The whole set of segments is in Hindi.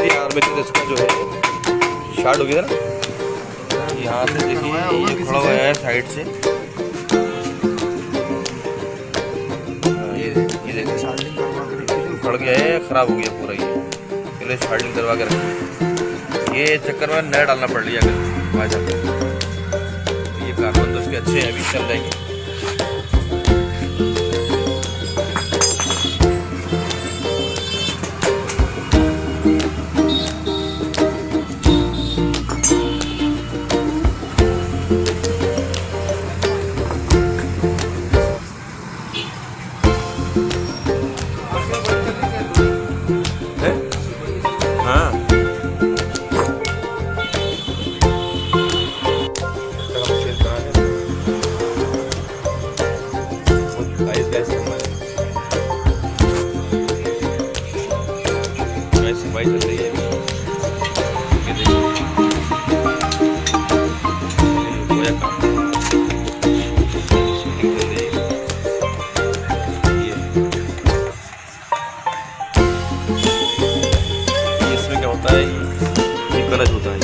यार में इसका जो है शार्ट हो गया ना, यहाँ से देखिए ये खड़ा हुआ है साइड से, ये देखिए खड़ गया है, खराब हो गया पूरा। ये पहले शार्टिंग करवा के रखी, ये चक्कर में नया डालना पड़ लिया अगर भाई साहब। ये कार्बन तो उसके अच्छे हैं, अभी चल जाएंगे। सफाई चल रही है इसमें क्या होता है, ये गलत होता है,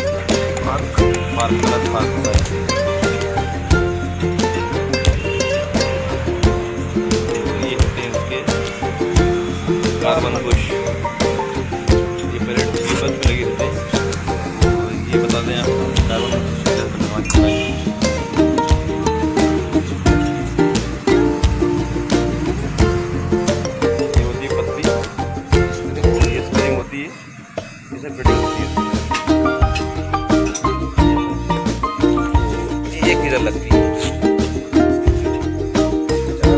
पार्क गलत पार्क होता है। ये होते हैं उसके कार्बन बुश, ये पहले बस में लगे रहते हैं। ये बता दें आपको कार्बन ये होती है पत्ती, ये स्प्रिंग होती है, इसे फिटिंग होती है, ये एक किधर लगती है,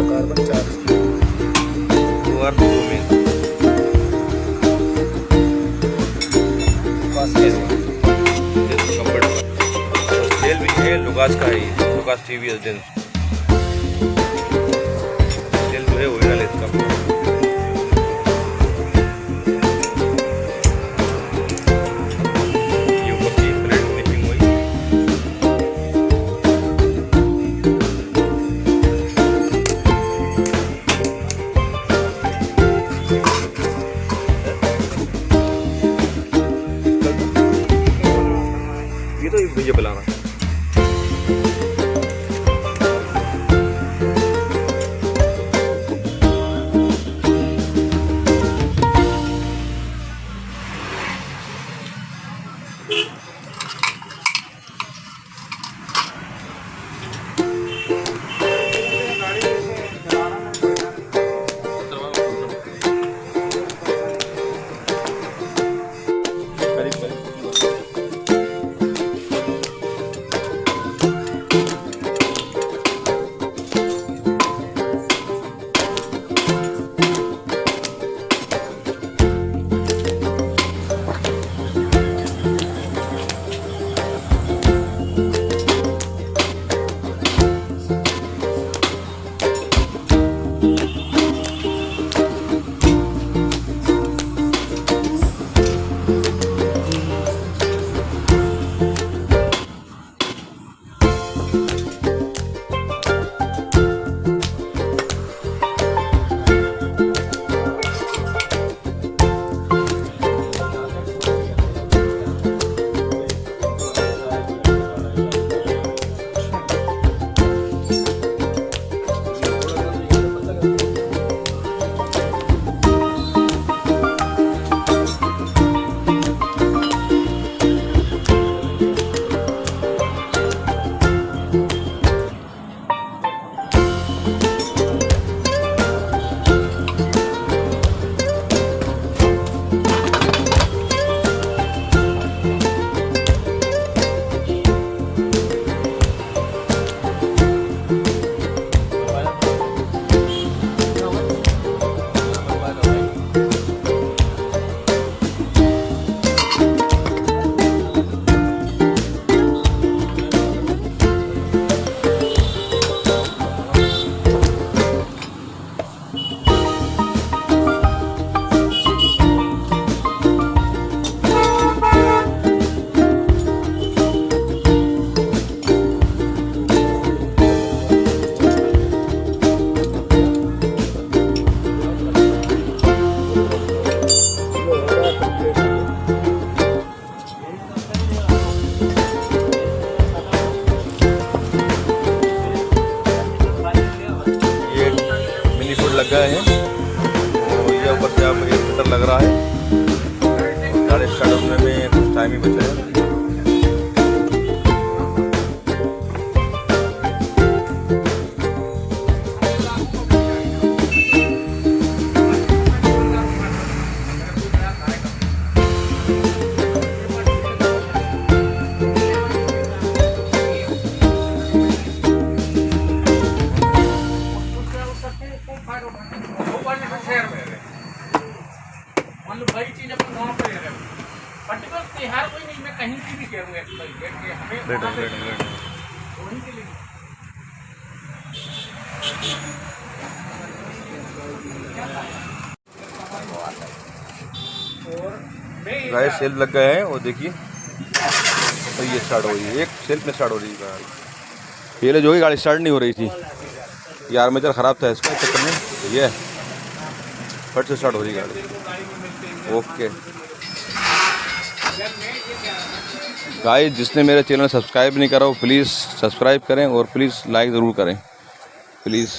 कार्बन 4 2 और 2 में तेल भी है, लुकास का है, लुकास टीवी तेल जो है ओरिजिनल इसका। ये ऊपर की प्लेट फिनिशिंग हुई, ये तो भैया बुलाना लग रहा है और गाड़ी स्टार्ट होने में कुछ टाइम ही बचा है। गाइस सेल्फ लग गए हैं और देखिए तो ये स्टार्ट हो रही है, एक सेल्फ में स्टार्ट हो रही है गाड़ी। पहले जो है गाड़ी स्टार्ट नहीं हो रही थी, ये आर्मेचर ख़राब था इसका चक्कर में, ये फट से स्टार्ट हो रही है गाड़ी। ओके गाइस, जिसने मेरे चैनल सब्सक्राइब नहीं करा हो प्लीज़ सब्सक्राइब करें और प्लीज़ लाइक ज़रूर करें प्लीज़।